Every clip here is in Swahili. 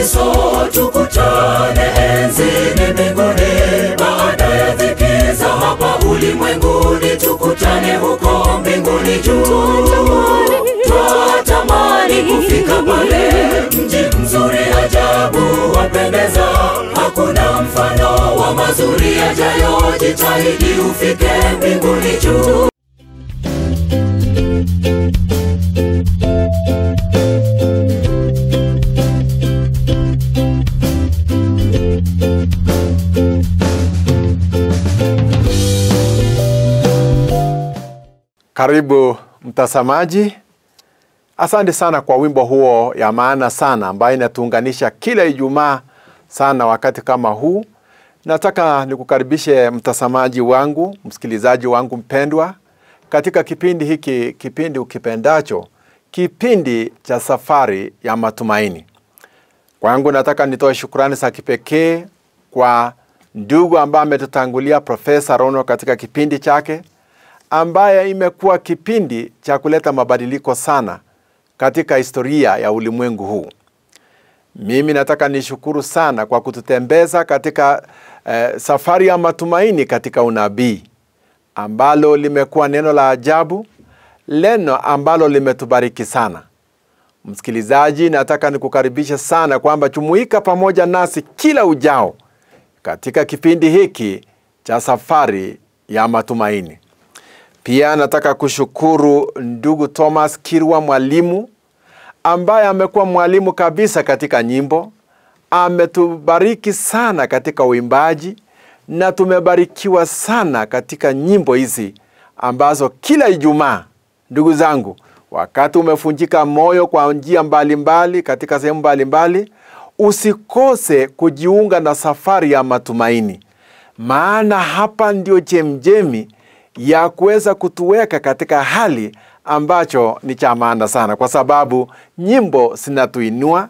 paradiso, tukutane enzini mbinguni. Baada ya dhiki za hapa ulimwenguni, tukutane huko mbinguni juu. Twatamani kufika pale, mji mzuri ajabu wapendeza. Hakuna mfano wa mazuri yajayo, jitahidi ufike mbinguni juu. Karibu mtazamaji. Asante sana kwa wimbo huo ya maana sana ambayo inatuunganisha kila Ijumaa sana wakati kama huu. Nataka nikukaribishe mtazamaji wangu, msikilizaji wangu mpendwa, katika kipindi hiki, kipindi ukipendacho, kipindi cha safari ya matumaini. Kwangu nataka nitoe shukrani za kipekee kwa ndugu ambaye ametutangulia, Profesa Rono, katika kipindi chake ambaye imekuwa kipindi cha kuleta mabadiliko sana katika historia ya ulimwengu huu. Mimi nataka nishukuru sana kwa kututembeza katika safari ya matumaini katika unabii, ambalo limekuwa neno la ajabu, neno ambalo limetubariki sana. Msikilizaji, nataka nikukaribisha sana kwamba jumuika pamoja nasi kila ujao katika kipindi hiki cha safari ya matumaini. Pia nataka kushukuru ndugu Thomas Kirwa, mwalimu ambaye amekuwa mwalimu kabisa katika nyimbo. Ametubariki sana katika uimbaji na tumebarikiwa sana katika nyimbo hizi ambazo kila Ijumaa, ndugu zangu, wakati umefunjika moyo kwa njia mbalimbali katika sehemu mbalimbali, usikose kujiunga na safari ya matumaini. Maana hapa ndio chemjemi ya kuweza kutuweka katika hali ambacho ni cha maana sana, kwa sababu nyimbo zinatuinua,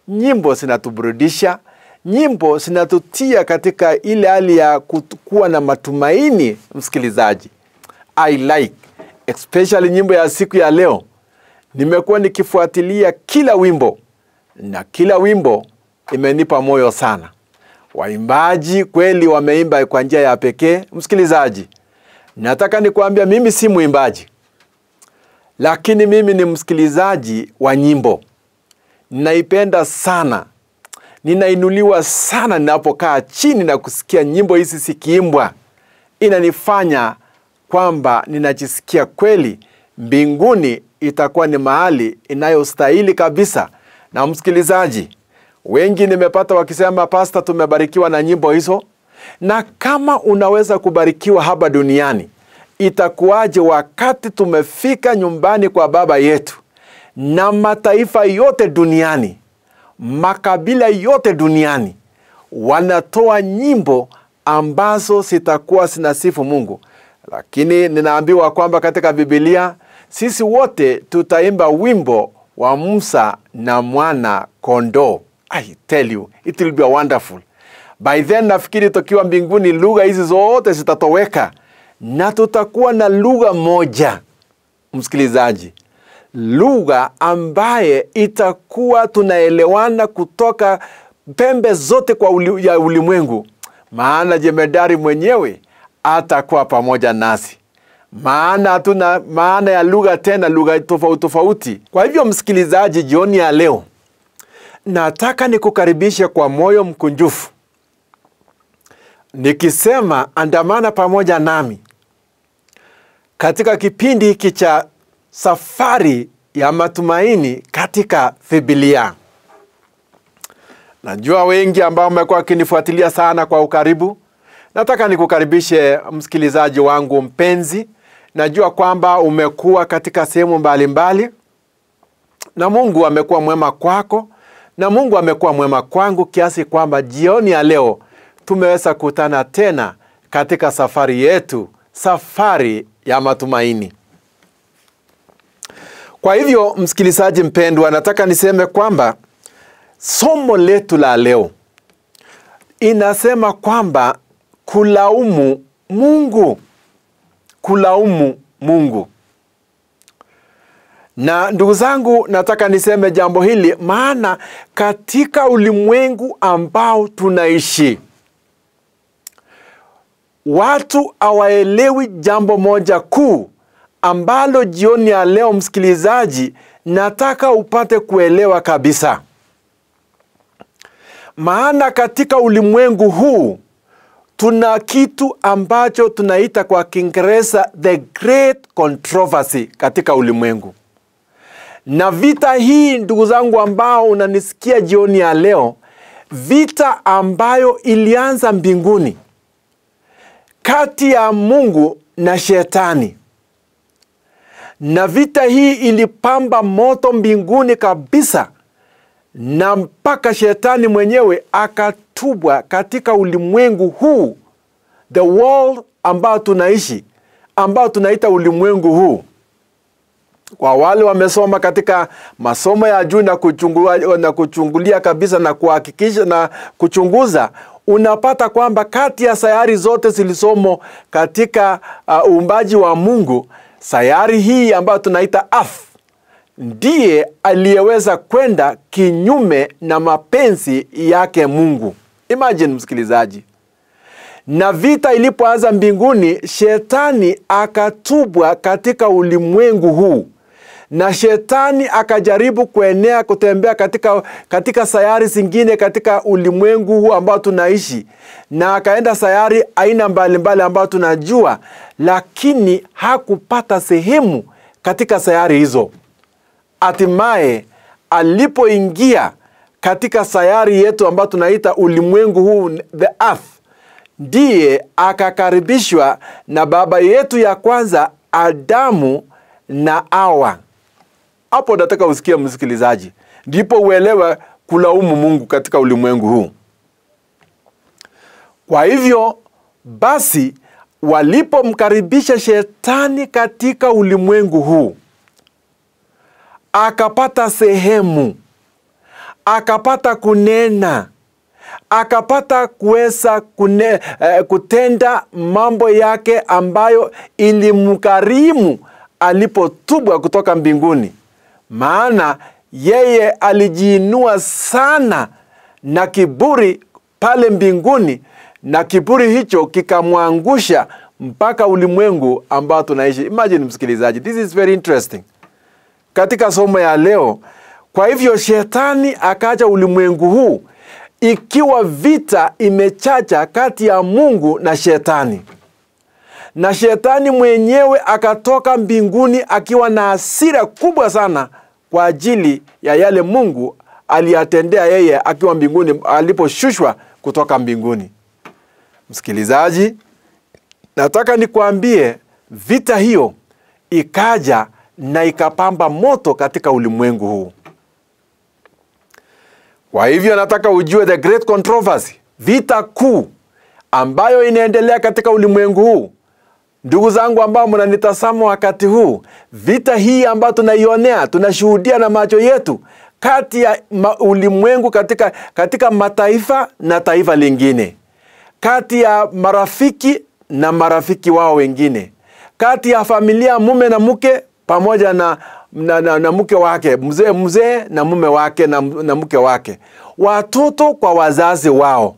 nyimbo zinatuburudisha, nyimbo zinatutia katika ile hali ya kuwa na matumaini. Msikilizaji, I like especially nyimbo ya siku ya leo. Nimekuwa nikifuatilia kila wimbo na kila wimbo imenipa moyo sana. Waimbaji kweli wameimba kwa njia ya pekee. Msikilizaji, nataka nikuambia mimi si muimbaji, lakini mimi ni msikilizaji wa nyimbo. Ninaipenda sana. Ninainuliwa sana ninapokaa chini na kusikia nyimbo hizi zikiimbwa. Inanifanya kwamba ninajisikia kweli mbinguni itakuwa ni mahali inayostahili kabisa. Na msikilizaji, wengi nimepata wakisema, "Pastor, tumebarikiwa na nyimbo hizo." Na kama unaweza kubarikiwa hapa duniani, itakuwaje wakati tumefika nyumbani kwa Baba yetu na mataifa yote duniani, makabila yote duniani wanatoa nyimbo ambazo zitakuwa zinasifu Mungu? Lakini ninaambiwa kwamba katika Biblia sisi wote tutaimba wimbo wa Musa na mwana kondoo. I tell you, it will be wonderful. By then nafikiri tukiwa mbinguni lugha hizi zote zitatoweka na tutakuwa na lugha moja. Msikilizaji, lugha ambaye itakuwa tunaelewana kutoka pembe zote ya ulimwengu. Maana jemedari mwenyewe atakuwa pamoja nasi. Maana hatuna maana ya lugha tena, lugha tofauti tofauti. Kwa hivyo msikilizaji, jioni ya leo nataka nikukaribishe kwa moyo mkunjufu, nikisema andamana pamoja nami katika kipindi hiki cha safari ya matumaini katika Biblia. Najua wengi ambao wamekuwa wakinifuatilia sana kwa ukaribu. Nataka nikukaribishe msikilizaji wangu mpenzi. Najua kwamba umekuwa katika sehemu mbalimbali na Mungu amekuwa mwema kwako na Mungu amekuwa mwema kwangu, kiasi kwamba jioni ya leo tumeweza kukutana tena katika safari yetu, safari ya matumaini. Kwa hivyo msikilizaji mpendwa, nataka niseme kwamba somo letu la leo inasema kwamba kulaumu Mungu. Kulaumu Mungu. Na ndugu zangu, nataka niseme jambo hili, maana katika ulimwengu ambao tunaishi, watu hawaelewi jambo moja kuu ambalo jioni ya leo, msikilizaji, nataka upate kuelewa kabisa. Maana katika ulimwengu huu tuna kitu ambacho tunaita kwa Kiingereza the great controversy katika ulimwengu. Na vita hii, ndugu zangu ambao unanisikia jioni ya leo, vita ambayo ilianza mbinguni kati ya Mungu na Shetani. Na vita hii ilipamba moto mbinguni kabisa, na mpaka Shetani mwenyewe akatubwa katika ulimwengu huu, the world ambao tunaishi, ambao tunaita ulimwengu huu. Kwa wale wamesoma katika masomo ya juu na kuchungulia kabisa na kuhakikisha na kuchunguza, unapata kwamba kati ya sayari zote zilisomo katika uumbaji wa Mungu, sayari hii ambayo tunaita Earth ndiye aliyeweza kwenda kinyume na mapenzi yake Mungu. Imagine msikilizaji. Na vita ilipoanza mbinguni, Shetani akatubwa katika ulimwengu huu. Na Shetani akajaribu kuenea, kutembea katika sayari zingine katika ulimwengu huu ambao tunaishi. Na akaenda sayari aina mbalimbali ambao tunajua, lakini hakupata sehemu katika sayari hizo. Hatimaye alipoingia katika sayari yetu ambao tunaita ulimwengu huu, the Earth, ndiye akakaribishwa na baba yetu ya kwanza, Adamu na Hawa. Hapo nataka usikie msikilizaji, ndipo uelewe kulaumu Mungu katika ulimwengu huu. Kwa hivyo basi, walipomkaribisha Shetani katika ulimwengu huu, akapata sehemu, akapata kunena, akapata kuweza kutenda mambo yake ambayo ilimkarimu alipotubwa kutoka mbinguni. Maana yeye alijiinua sana na kiburi pale mbinguni, na kiburi hicho kikamwangusha mpaka ulimwengu ambao tunaishi. Imagine msikilizaji, this is very interesting katika somo ya leo. Kwa hivyo Shetani akaja ulimwengu huu ikiwa vita imechacha kati ya Mungu na Shetani. Na Shetani mwenyewe akatoka mbinguni akiwa na hasira kubwa sana kwa ajili ya yale Mungu aliyatendea yeye akiwa mbinguni, aliposhushwa kutoka mbinguni. Msikilizaji, nataka nikuambie vita hiyo ikaja na ikapamba moto katika ulimwengu huu. Kwa hivyo nataka ujue the great controversy, vita kuu ambayo inaendelea katika ulimwengu huu. Ndugu zangu ambao mnanitazama wakati huu, vita hii ambayo tunaionea, tunashuhudia na macho yetu, kati ya ulimwengu katika mataifa na taifa lingine, kati ya marafiki na marafiki wao wengine, kati ya familia mume na mke pamoja na mke wake, mzee na mume wake na mke wake, watoto kwa wazazi wao,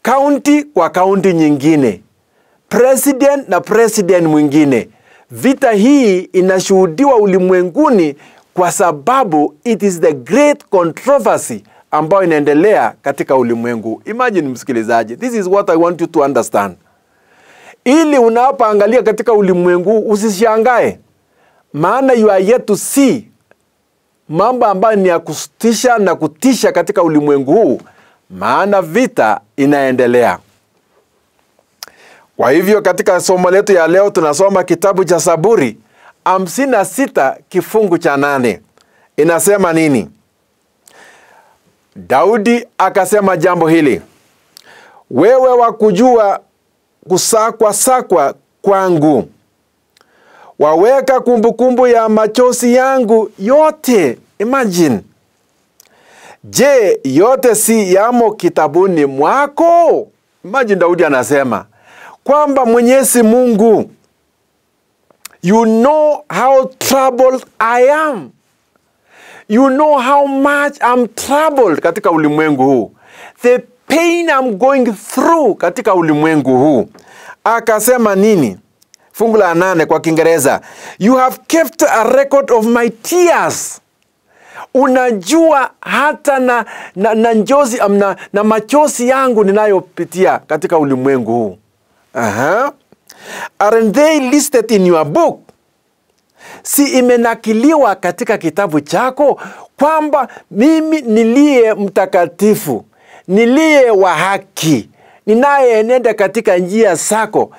kaunti kwa kaunti nyingine, president na president mwingine. Vita hii inashuhudiwa ulimwenguni kwa sababu it is the great controversy ambayo inaendelea katika ulimwengu. Imagine msikilizaji, this is what I want you to understand. Ili unapoangalia katika ulimwengu usishangae, maana you are yet to see mambo ambayo ni ya kutisha na kutisha katika ulimwengu huu, maana vita inaendelea. Kwa hivyo katika somo letu ya leo tunasoma kitabu cha Zaburi 56 kifungu cha 8. Inasema nini? Daudi akasema jambo hili: wewe wakujua kusakwa kwangu, waweka kumbukumbu ya machozi yangu yote. Imagine. Je, yote si yamo kitabuni mwako? Imagine Daudi anasema kwamba Mwenyezi Mungu You know how troubled I am. You know how much I'm troubled katika ulimwengu huu. The pain I'm going through katika ulimwengu huu. Akasema nini? Fungu la 8 kwa Kiingereza. You have kept a record of my tears. Unajua hata na njozi na machozi yangu ninayopitia katika ulimwengu huu. Aren't they listed in your book? Si imenakiliwa katika kitabu chako kwamba mimi niliye mtakatifu, niliye wa haki, ninayenenda katika njia zako,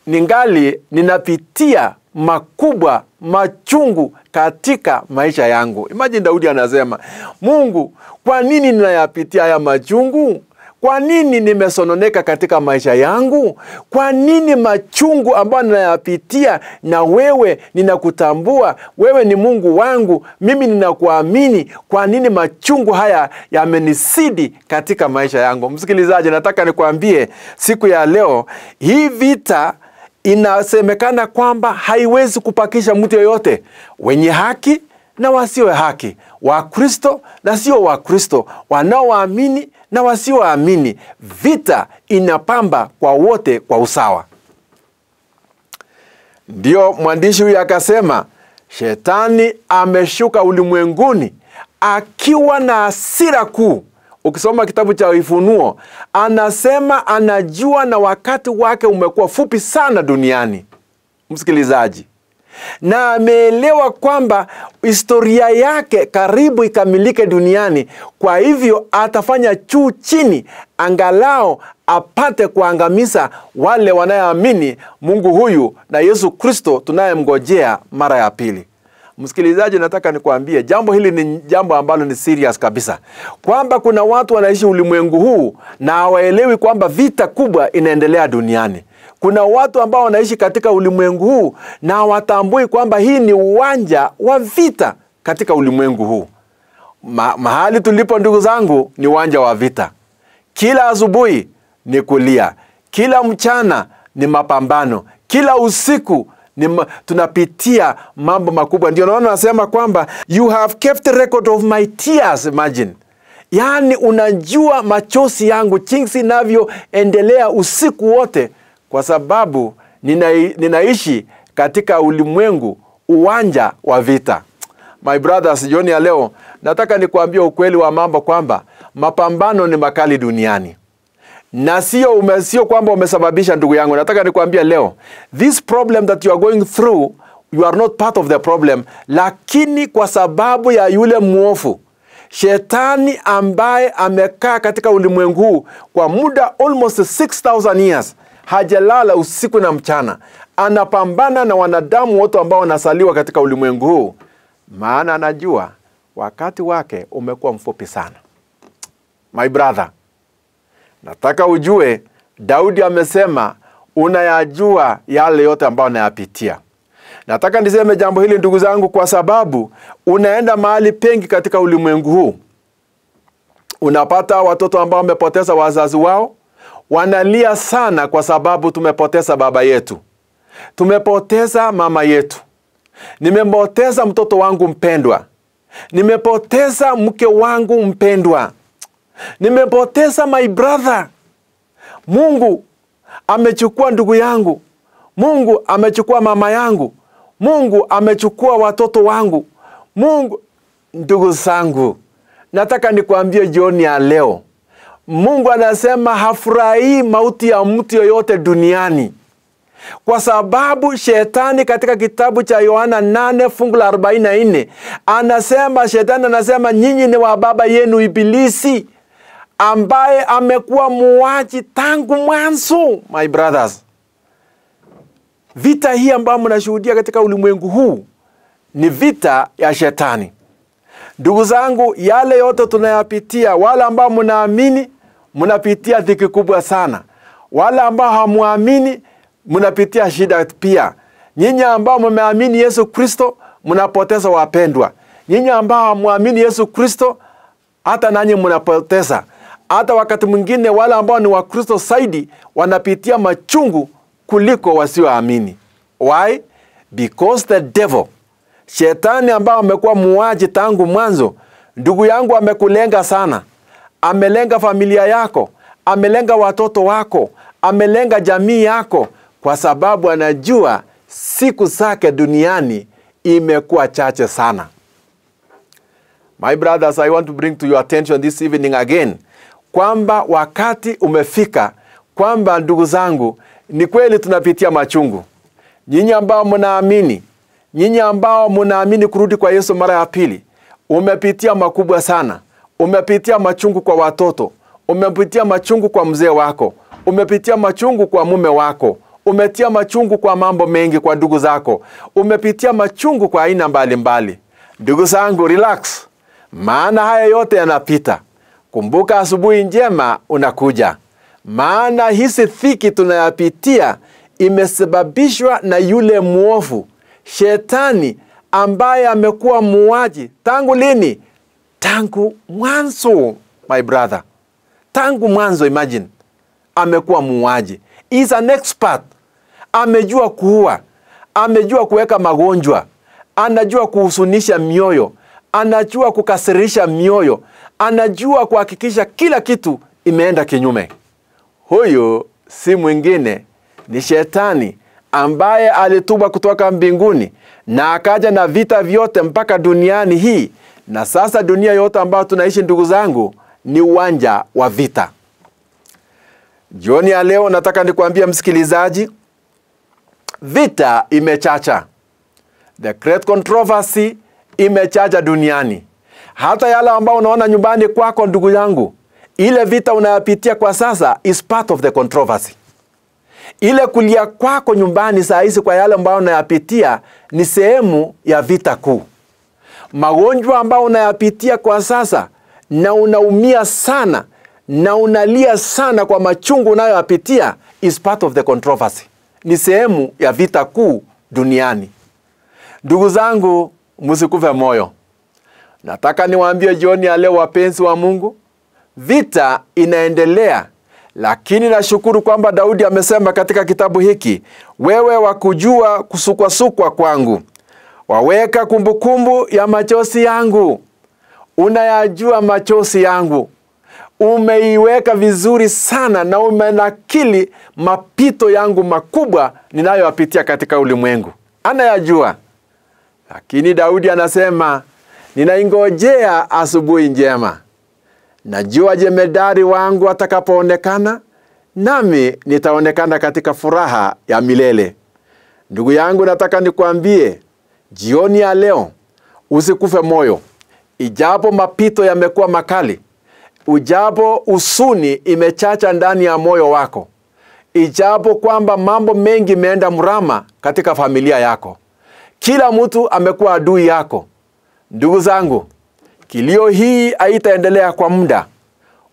ningali ninapitia makubwa, machungu katika maisha yangu. Imagine Daudi anasema, Mungu, kwa nini ninayapitia haya machungu? Kwa nini nimesononeka katika maisha yangu? Kwa nini machungu ambayo ninayapitia? Na wewe ninakutambua, wewe ni Mungu wangu, mimi ninakuamini. Kwa nini machungu haya yamenisidi katika maisha yangu? Msikilizaji, nataka nikwambie siku ya leo, hii vita inasemekana kwamba haiwezi kupakisha mtu yoyote, wenye haki na wasio haki, Wakristo na sio Wakristo, wanaoamini na wasioamini. Vita inapamba kwa wote kwa usawa. Ndio mwandishi huyu akasema, Shetani ameshuka ulimwenguni akiwa na hasira kuu. Ukisoma kitabu cha Ufunuo, anasema anajua na wakati wake umekuwa fupi sana duniani. Msikilizaji, na ameelewa kwamba historia yake karibu ikamilike duniani. Kwa hivyo atafanya juu chini angalao apate kuangamiza wale wanaoamini Mungu huyu na Yesu Kristo tunayemngojea mara ya pili. Msikilizaji, nataka nikwambie jambo hili ni jambo ambalo ni serious kabisa, kwamba kuna watu wanaishi ulimwengu huu na hawaelewi kwamba vita kubwa inaendelea duniani. Kuna watu ambao wanaishi katika ulimwengu huu na hawatambui kwamba hii ni uwanja wa vita katika ulimwengu huu. Mahali tulipo, ndugu zangu, ni uwanja wa vita. Kila asubuhi ni kulia, kila mchana ni mapambano, kila usiku tunapitia mambo makubwa. Ndio naona nasema kwamba you have kept a record of my tears. Imagine. Yaani unajua machozi yangu jinsi inavyoendelea usiku wote, kwa sababu ninaishi katika ulimwengu, uwanja wa vita. My brothers, jioni ya leo nataka nikuambie ukweli wa mambo kwamba mapambano ni makali duniani. Na sio kwamba umesababisha, ndugu yangu. Nataka nikwambie leo, this problem that you are going through, you are not part of the problem, lakini kwa sababu ya yule mwovu Shetani ambaye amekaa katika ulimwengu huu kwa muda almost 6,000 years, hajalala usiku na mchana, anapambana na wanadamu wote ambao wanasaliwa katika ulimwengu huu, maana anajua wakati wake umekuwa mfupi sana. My brother, nataka ujue, Daudi amesema unayajua yale yote ambayo unayapitia. Nataka niseme jambo hili, ndugu zangu, kwa sababu unaenda mahali pengi katika ulimwengu huu. Unapata watoto ambao wamepoteza wazazi wao, wanalia sana kwa sababu tumepoteza baba yetu, tumepoteza mama yetu, nimepoteza mtoto wangu mpendwa, nimepoteza mke wangu mpendwa, nimepoteza my brother. Mungu amechukua ndugu yangu, Mungu amechukua mama yangu, Mungu amechukua watoto wangu. Mungu, ndugu zangu, nataka nikwambie jioni ya leo, Mungu anasema hafurahi mauti ya mtu yoyote duniani, kwa sababu Shetani katika kitabu cha Yohana 8 fungu la 44 anasema, Shetani anasema, nyinyi ni wa baba yenu Ibilisi, ambaye amekuwa muuaji tangu mwanzo. My brothers, vita hii ambayo mnashuhudia katika ulimwengu huu ni vita ya Shetani. Ndugu zangu, yale yote tunayapitia, wale ambao mnaamini mnapitia dhiki kubwa sana, wale ambao hamuamini mnapitia shida pia. Nyinyi ambao mmeamini Yesu Kristo mnapoteza wapendwa, nyinyi ambao hamuamini Yesu Kristo hata nanyi mnapoteza. Hata wakati mwingine wale ambao ni wa Kristo zaidi wanapitia machungu kuliko wasioamini. Why? Because the devil, shetani ambao amekuwa muuaji tangu mwanzo, ndugu yangu, amekulenga sana. Amelenga familia yako, amelenga watoto wako, amelenga jamii yako, kwa sababu anajua siku zake duniani imekuwa chache sana. My brothers, I want to bring to your attention this evening again, kwamba wakati umefika, kwamba ndugu zangu, ni kweli tunapitia machungu. Nyinyi ambao mnaamini kurudi kwa Yesu mara ya pili, umepitia makubwa sana. Umepitia machungu kwa watoto, umepitia machungu kwa mzee wako, umepitia machungu kwa mume wako, umepitia machungu kwa mambo mengi kwa ndugu zako, umepitia machungu kwa aina mbalimbali. Ndugu zangu, relax. Maana haya yote yanapita. Kumbuka asubuhi njema unakuja. Maana hizi dhiki tunayapitia imesababishwa na yule muovu, shetani, ambaye amekuwa muuaji. Tangu lini? Tangu mwanzo, my brother. Tangu mwanzo, imagine. Amekuwa muuaji. He is an expert. Amejua kuua. Amejua kuweka magonjwa. Anajua kuhusunisha mioyo. Anajua kukasirisha mioyo. Anajua kuhakikisha kila kitu imeenda kinyume. Huyo si mwingine, ni shetani, ambaye alituba kutoka mbinguni na akaja na vita vyote mpaka duniani hii. Na sasa dunia yote ambayo tunaishi, ndugu zangu, ni uwanja wa vita. Jioni ya leo nataka nikwambie msikilizaji, vita imechacha. The great controversy imechacha duniani. Hata yale ambao unaona nyumbani kwako, ndugu yangu, ile vita unayapitia kwa sasa is part of the controversy. Ile kulia kwako nyumbani saa hizi kwa yale ambao unayapitia ni sehemu ya vita kuu. Magonjwa ambao unayapitia kwa sasa na unaumia sana na unalia sana kwa machungu unayoyapitia is part of the controversy. Ni sehemu ya vita kuu duniani. Ndugu zangu, msikufe moyo. Nataka niwaambie jioni ya leo, wapenzi wa Mungu, vita inaendelea. Lakini nashukuru kwamba Daudi amesema katika kitabu hiki, wewe wakujua kusukwa kwangu, waweka kumbukumbu ya machozi yangu. Unayajua machozi yangu. Umeiweka vizuri sana na umenakili mapito yangu makubwa ninayoyapitia katika ulimwengu. Anayajua. Lakini Daudi anasema, ninaingojea asubuhi njema. Najua jemedari wangu atakapoonekana, nami nitaonekana katika furaha ya milele. Ndugu yangu, nataka nikwambie jioni ya leo, usikufe moyo. Ijapo mapito yamekuwa makali, ujapo usuni imechacha ndani ya moyo wako, ijapo kwamba mambo mengi imeenda mrama katika familia yako, kila mtu amekuwa adui yako, ndugu zangu, kilio hii haitaendelea kwa muda.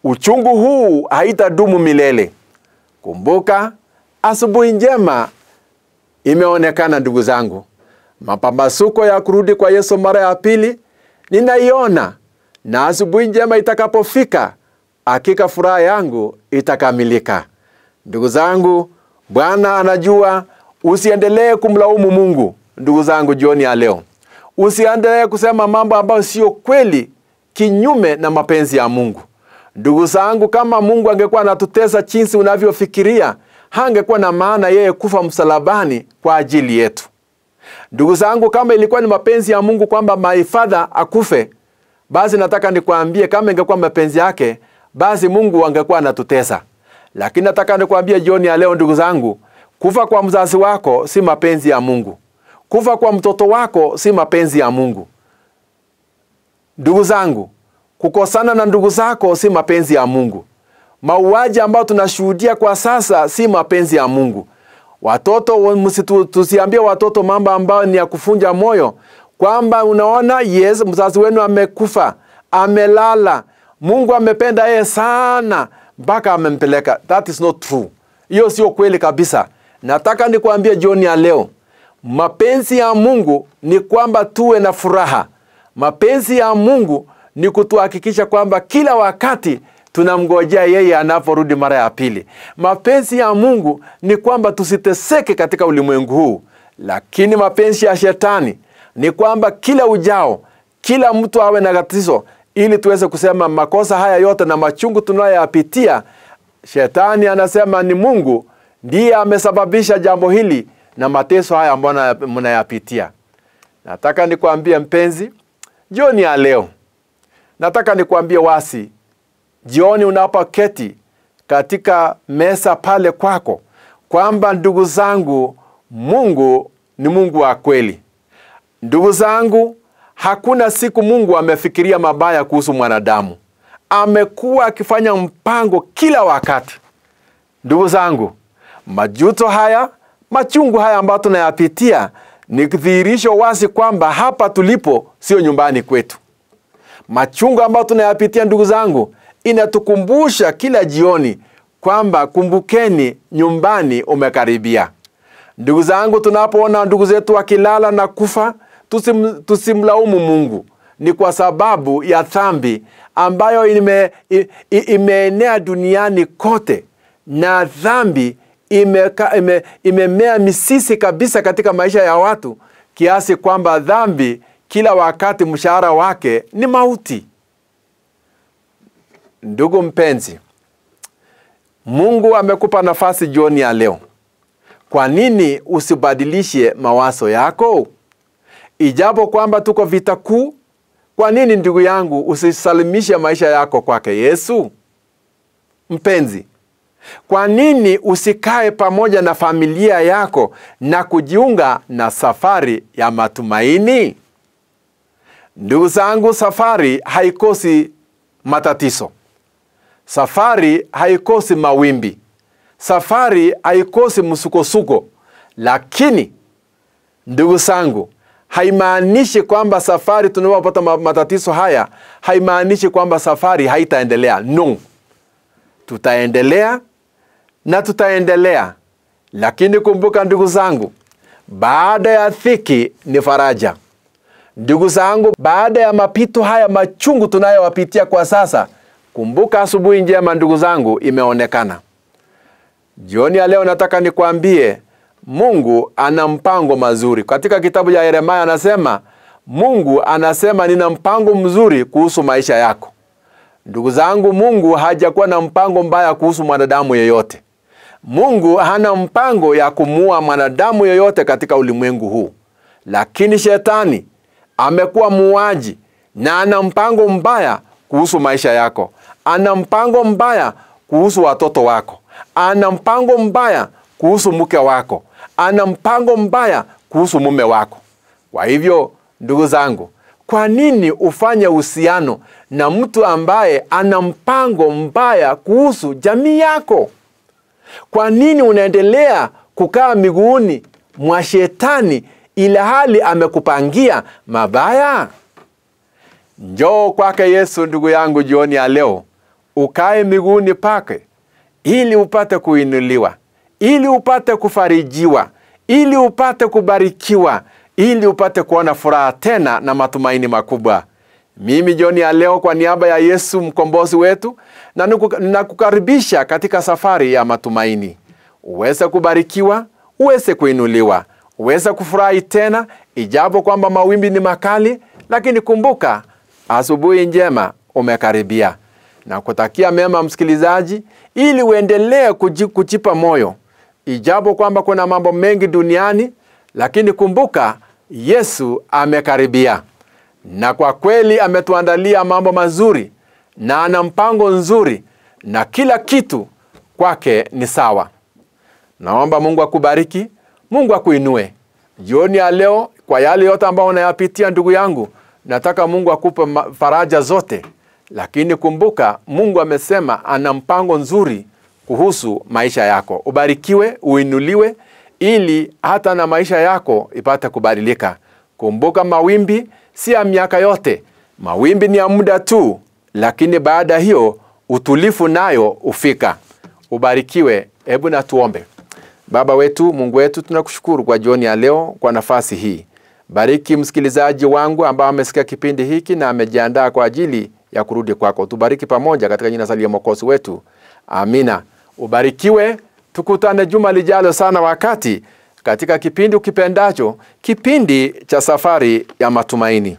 Uchungu huu haitadumu milele. Kumbuka, asubuhi njema imeonekana, ndugu zangu. Mapambazuko ya kurudi kwa Yesu mara ya pili ninaiona, na asubuhi njema itakapofika, hakika furaha yangu itakamilika. Ndugu zangu, Bwana anajua. Usiendelee kumlaumu Mungu, ndugu zangu, jioni ya leo. Usiendelee kusema mambo ambayo sio kweli, kinyume na mapenzi ya Mungu. Ndugu zangu, kama Mungu angekuwa anatutesa jinsi unavyofikiria, hangekuwa na maana yeye kufa msalabani kwa ajili yetu. Ndugu zangu, kama ilikuwa ni mapenzi ya Mungu kwamba my father akufe, basi nataka nikwambie, kama ingekuwa mapenzi yake, basi Mungu angekuwa anatutesa. Lakini nataka nikwambie jioni ya leo, ndugu zangu, kufa kwa mzazi wako si mapenzi ya Mungu. Kufa kwa mtoto wako si mapenzi ya Mungu. Ndugu zangu, kukosana na ndugu zako si mapenzi ya Mungu. Mauaji ambayo tunashuhudia kwa sasa si mapenzi ya Mungu. Watoto, tusiambie watoto mambo ambayo ni ya kufunja moyo, kwamba unaona, yes, mzazi wenu amekufa, amelala, Mungu amependa yeye sana mpaka amempeleka. That is not true. Hiyo sio kweli kabisa. Nataka nikwambie jioni ya leo, mapenzi ya Mungu ni kwamba tuwe na furaha. Mapenzi ya Mungu ni kutuhakikisha kwamba kila wakati tunamngojea yeye anaporudi mara ya pili. Mapenzi ya Mungu ni kwamba tusiteseke katika ulimwengu huu, Lakini mapenzi ya shetani ni kwamba kila ujao, kila mtu awe na tatizo, ili tuweze kusema makosa haya yote na machungu tunayoyapitia, shetani anasema ni Mungu ndiye amesababisha jambo hili na mateso haya ambayo mnayapitia. Nataka nikwambie mpenzi, jioni ya leo, nataka nikwambie wasi, jioni unapoketi katika meza pale kwako, kwamba ndugu zangu, Mungu ni Mungu wa kweli. Ndugu zangu, hakuna siku Mungu amefikiria mabaya kuhusu mwanadamu. Amekuwa akifanya mpango kila wakati. Ndugu zangu, majuto haya, machungu haya ambayo tunayapitia ni dhihirisho wazi kwamba hapa tulipo sio nyumbani kwetu. Machungu ambayo tunayapitia ndugu zangu, inatukumbusha kila jioni kwamba kumbukeni, nyumbani umekaribia. Ndugu zangu, tunapoona ndugu zetu wakilala na kufa, tusimlaumu Mungu. Ni kwa sababu ya dhambi ambayo imeenea duniani kote, na dhambi imemea misisi kabisa katika maisha ya watu, kiasi kwamba dhambi kila wakati mshahara wake ni mauti. Ndugu mpenzi, Mungu amekupa nafasi jioni ya leo. Kwa nini usibadilishe mawazo yako? Ijapo kwamba tuko vita kuu, kwa nini ndugu yangu usisalimishe maisha yako kwake Yesu? Mpenzi, kwa nini usikae pamoja na familia yako na kujiunga na safari ya matumaini? Ndugu zangu, safari haikosi matatizo. Safari haikosi mawimbi. Safari haikosi msukosuko. Lakini ndugu zangu, haimaanishi kwamba safari tunapopata matatizo haya, haimaanishi kwamba safari haitaendelea. No. Tutaendelea na tutaendelea. Lakini kumbuka ndugu zangu, baada ya dhiki ni faraja. Ndugu zangu, baada ya mapito haya machungu tunayowapitia kwa sasa, kumbuka asubuhi njema ndugu zangu imeonekana. Jioni ya leo nataka nikwambie, Mungu ana mpango mazuri. Katika kitabu cha Yeremia anasema, Mungu anasema nina mpango mzuri kuhusu maisha yako. Ndugu zangu, Mungu hajakuwa na mpango mbaya kuhusu mwanadamu yeyote. Mungu hana mpango ya kumuua mwanadamu yeyote katika ulimwengu huu. Lakini shetani amekuwa muuaji na ana mpango mbaya kuhusu maisha yako. Ana mpango mbaya kuhusu watoto wako. Ana mpango mbaya kuhusu mke wako. Ana mpango mbaya kuhusu mume wako. Kwa hivyo, ndugu zangu, kwa nini ufanye uhusiano na mtu ambaye ana mpango mbaya kuhusu jamii yako? Kwa nini unaendelea kukaa miguuni mwa shetani ila hali amekupangia mabaya? Njoo kwake Yesu ndugu yangu jioni ya leo, ukae miguuni pake ili upate kuinuliwa, ili upate kufarijiwa, ili upate kubarikiwa, ili upate kuona furaha tena na matumaini makubwa. Mimi jioni ya leo kwa niaba ya Yesu mkombozi wetu, na kukaribisha katika safari ya matumaini. Uweze kubarikiwa, uweze kuinuliwa, uweze kufurahi tena, ijapo kwamba mawimbi ni makali, lakini kumbuka asubuhi njema umekaribia. Na kutakia mema msikilizaji, ili uendelee kujipa moyo. Ijapo kwamba kuna mambo mengi duniani, lakini kumbuka Yesu amekaribia. Na kwa kweli ametuandalia mambo mazuri na ana mpango nzuri, na kila kitu kwake ni sawa. Naomba Mungu akubariki, Mungu akuinue. Jioni ya leo kwa yale yote ambayo unayapitia ndugu yangu, nataka Mungu akupe faraja zote. Lakini kumbuka Mungu amesema ana mpango nzuri kuhusu maisha yako. Ubarikiwe, uinuliwe, ili hata na maisha yako ipate kubadilika. Kumbuka mawimbi si ya miaka yote. Mawimbi ni ya muda tu, lakini baada hiyo utulifu nayo ufika. Ubarikiwe. Hebu na tuombe. Baba wetu, Mungu wetu, tunakushukuru kwa jioni ya leo kwa nafasi hii. Bariki msikilizaji wangu ambaye amesikia kipindi hiki na amejiandaa kwa ajili ya kurudi kwako. Tubariki pamoja katika jina la Mwokozi wetu. Amina. Ubarikiwe. Tukutane juma lijalo sana wakati katika kipindi ukipendacho, kipindi cha Safari ya Matumaini.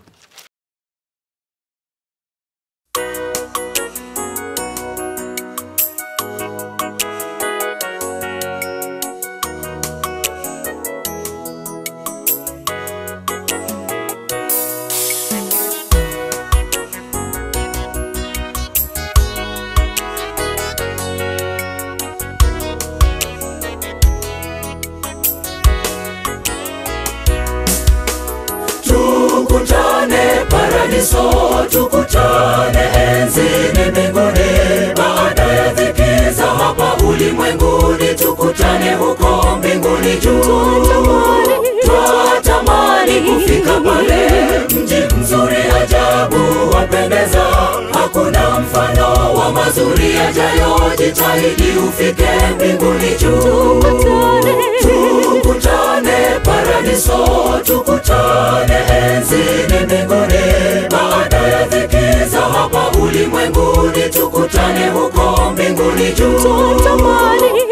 Tukutane paradiso, tukutane enzini mbinguni, baada ya dhiki za hapa ulimwenguni, tukutane huko mbinguni juu. Twatamani kufika pale, mji mzuri ajabu wapendeza, hakuna mfano wa mazuri yajayo, jitahidi ufike mbinguni juu. Tukutane paradiso, tukutane enzini mbinguni, baada ya dhiki za hapa ulimwenguni, tukutane huko mbinguni juu.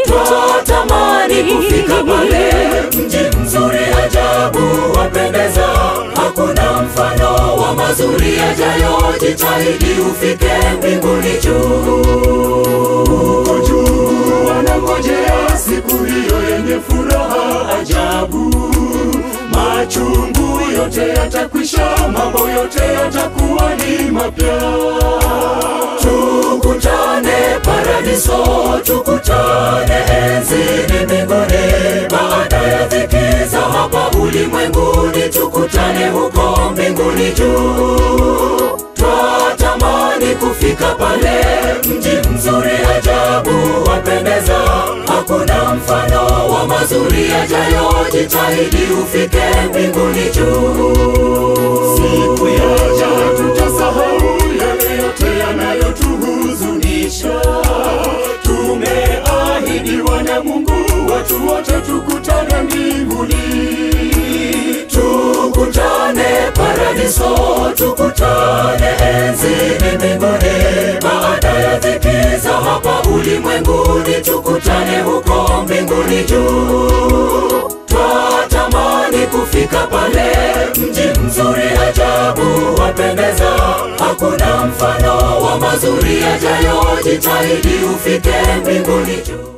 Twatamani kufika pale, mji mzuri ajabu wapendeza, hakuna mfano wa mazuri yajayo, jitahidi ufike mbinguni juu. Huko juu wanangojea siku hiyo yenye furaha ajabu, machungu yote yatakwisha, mambo yote yatakuwa ni mapya. Tukutane paradiso, tukutane enzini mbinguni, baada ya dhiki za hapa ulimwenguni, tukutane huko mbinguni juu. Twatamani kufika pale, mji mzuri ajabu wapendeza, hakuna mfano wa mazuri yajayo, jitahidi ufike mbinguni juu. Siku yaja tutasahau yale yote yanayotuhuzunisha, tumeahidiwa na Mungu watu wote tukutane mbinguni. Tukutane paradiso, tukutane enzini mbinguni, baada ya dhiki za hapa ulimwenguni, tukutane huko mbinguni juu. Twatamani kufika pale, mji mzuri ajabu wapendeza, hakuna mfano wa mazuri yajayo, jitahidi ufike mbinguni juu.